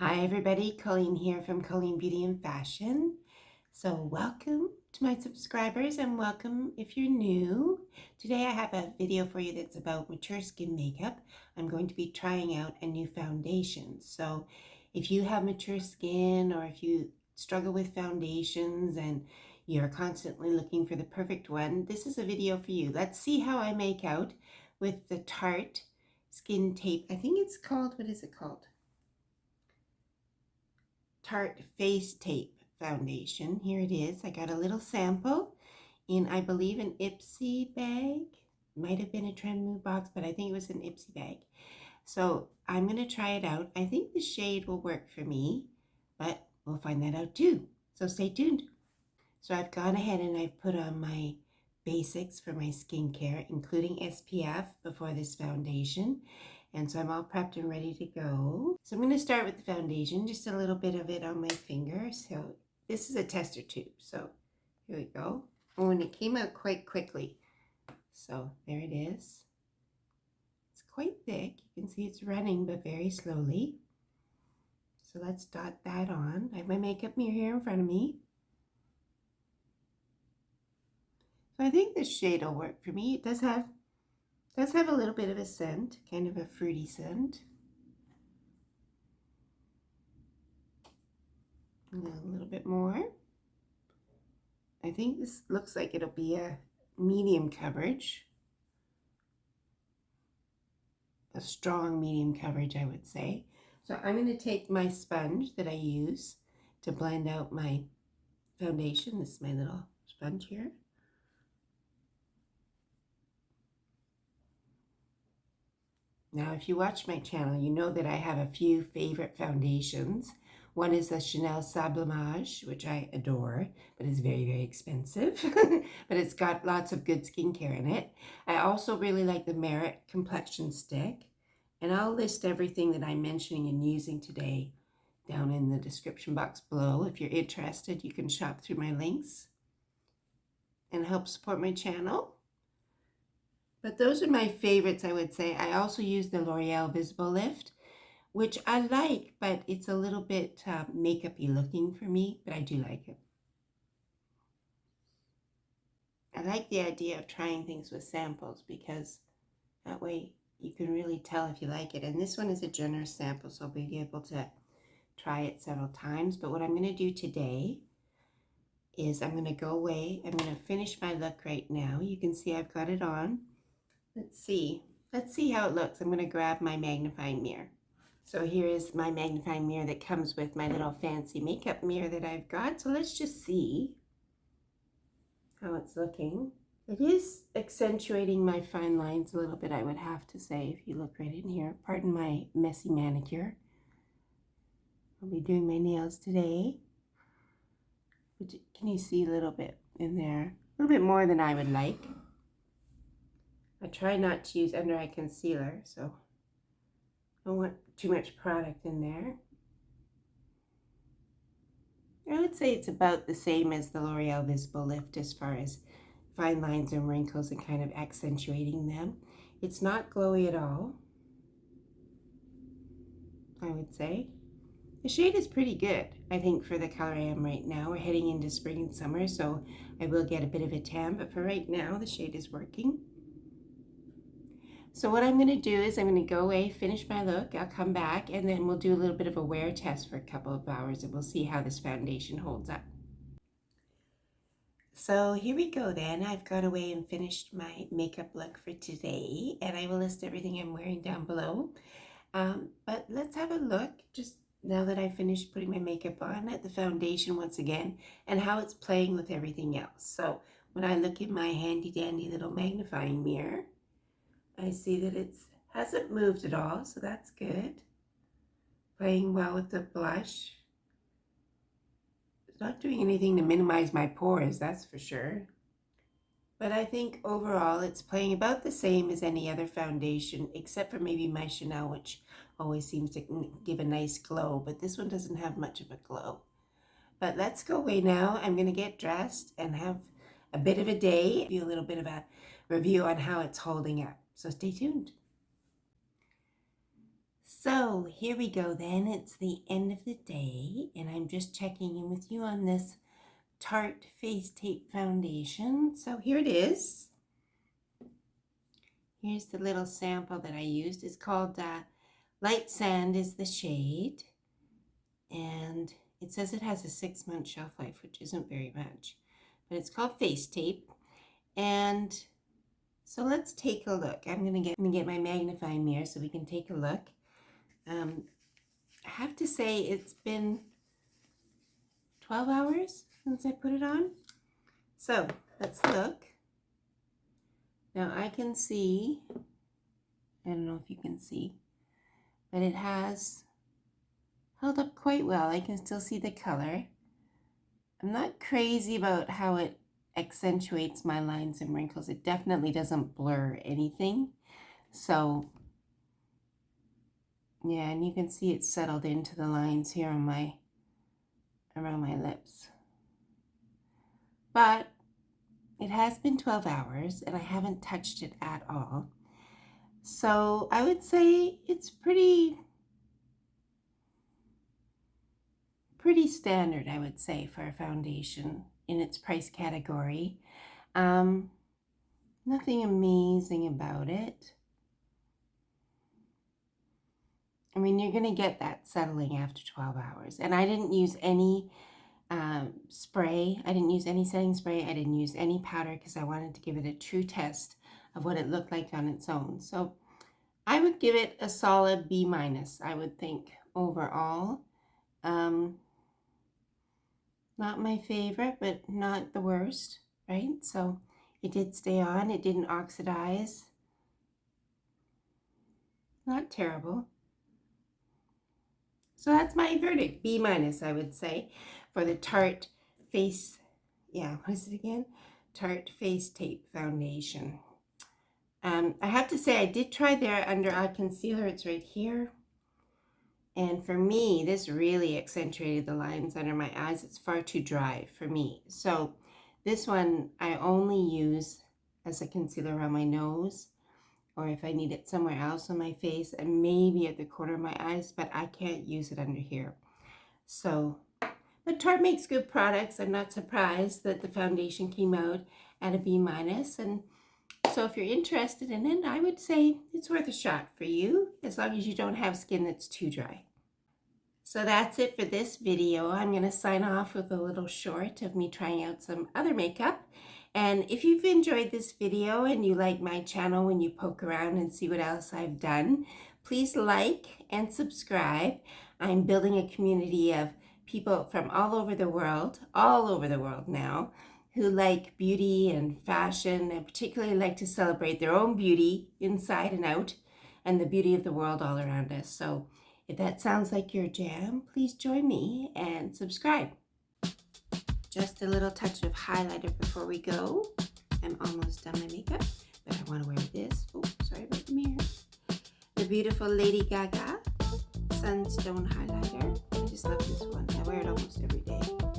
Hi everybody, Colleen here from Colleen Beauty and Fashion. So welcome to my subscribers and welcome if you're new. Today I have a video for you that's about mature skin makeup. I'm going to be trying out a new foundation. So if you have mature skin or if you struggle with foundations and you're constantly looking for the perfect one, this is a video for you. Let's see how I make out with the Tarte Skin Tape. I think it's called, what is it called? Tarte Face Tape Foundation. Here it is. I got a little sample in, I believe, an Ipsy bag. Might have been a Trend Move box, but I think it was an Ipsy bag. So I'm going to try it out. I think the shade will work for me, but we'll find that out too. So stay tuned. So I've gone ahead and I've put on my basics for my skincare, including SPF before this foundation. And so I'm all prepped and ready to go. So I'm going to start with the foundation, just a little bit of it on my finger. So this is a tester tube. So here we go. Oh, and it came out quite quickly. So there it is. It's quite thick. You can see it's running, but very slowly. So let's dot that on. I have my makeup mirror here in front of me. So I think this shade will work for me. It does have a little bit of a scent, kind of a fruity scent. And then a little bit more. I think this looks like it'll be a medium coverage. A strong medium coverage, I would say. So I'm going to take my sponge that I use to blend out my foundation. This is my little sponge here. Now, if you watch my channel, you know that I have a few favorite foundations. One is the Chanel Sublimage, which I adore, but it's very, very expensive. But it's got lots of good skincare in it. I also really like the Merit Complexion Stick. And I'll list everything that I'm mentioning and using today down in the description box below. If you're interested, you can shop through my links and help support my channel. But those are my favorites, I would say. I also use the Loreal Visible Lift, which I like, but it's a little bit makeup-y looking for me, but I do like it. I like the idea of trying things with samples because that way you can really tell if you like it. And this one is a generous sample, so I'll be able to try it several times. But what I'm going to do today is I'm going to go away. I'm going to finish my look right now. You can see I've got it on. Let's see how it looks. I'm going to grab my magnifying mirror. So here is my magnifying mirror that comes with my little fancy makeup mirror that I've got. So let's just see how it's looking. It is accentuating my fine lines a little bit, I would have to say, if you look right in here. Pardon my messy manicure. I'll be doing my nails today. But can you see a little bit in there? A little bit more than I would like. I try not to use under eye concealer, so I don't want too much product in there. I would say it's about the same as the L'Oreal Visible Lift as far as fine lines and wrinkles and kind of accentuating them. It's not glowy at all, I would say. The shade is pretty good, I think, for the color I am right now. We're heading into spring and summer, so I will get a bit of a tan, but for right now, the shade is working. So what I'm going to do is I'm going to go away, finish my look, I'll come back, and then we'll do a little bit of a wear test for a couple of hours, and we'll see how this foundation holds up. So here we go then. I've gone away and finished my makeup look for today, and I will list everything I'm wearing down below. But let's have a look, just now that I've finished putting my makeup on, at the foundation once again, and how it's playing with everything else. So when I look in my handy dandy little magnifying mirror, I see that it hasn't moved at all, so that's good. Playing well with the blush. It's not doing anything to minimize my pores, that's for sure. But I think overall it's playing about the same as any other foundation, except for maybe my Chanel, which always seems to give a nice glow, but this one doesn't have much of a glow. But let's go away now. I'm going to get dressed and have a bit of a day, do a little bit of a review on how it's holding up. So stay tuned. So here we go then. It's the end of the day, and I'm just checking in with you on this Tarte Face Tape Foundation. So here it is. Here's the little sample that I used. It's called Light Sand is the shade. And it says it has a 6-month shelf life, which isn't very much. But it's called Face Tape. And so let's take a look. I'm gonna get my magnifying mirror so we can take a look. I have to say it's been 12 hours since I put it on. So let's look. Now I can see, I don't know if you can see, but it has held up quite well. I can still see the color. I'm not crazy about how it accentuates my lines and wrinkles. It definitely doesn't blur anything. So yeah, and you can see it settled into the lines here on around my lips. But it has been 12 hours and I haven't touched it at all. So I would say it's pretty standard, I would say, for a foundation in its price category. Nothing amazing about it. I mean, you're going to get that settling after 12 hours. And I didn't use any spray. I didn't use any setting spray. I didn't use any powder because I wanted to give it a true test of what it looked like on its own. So I would give it a solid B-, I would think, overall. Not my favorite, but not the worst, right? So it did stay on. It didn't oxidize. Not terrible. So that's my verdict, B-, I would say, for the Tarte Face, what is it again? Tarte Face Tape Foundation. I have to say I did try their under eye concealer. It's right here. And for me, this really accentuated the lines under my eyes. It's far too dry for me. So this one I only use as a concealer around my nose, or if I need it somewhere else on my face, and maybe at the corner of my eyes, but I can't use it under here. So, but Tarte makes good products. I'm not surprised that the foundation came out at a B-. And so if you're interested in it, I would say it's worth a shot for you, as long as you don't have skin that's too dry. So that's it for this video. I'm going to sign off with a little short of me trying out some other makeup. And if you've enjoyed this video and you like my channel when you poke around and see what else I've done, please like and subscribe. I'm building a community of people from all over the world now, who like beauty and fashion and particularly like to celebrate their own beauty inside and out and the beauty of the world all around us. So if that sounds like your jam, please join me and subscribe. Just a little touch of highlighter before we go. I'm almost done my makeup, but I want to wear this. Oh, sorry about the mirror. The beautiful Lady Gaga Sunstone highlighter. I just love this one. I wear it almost every day.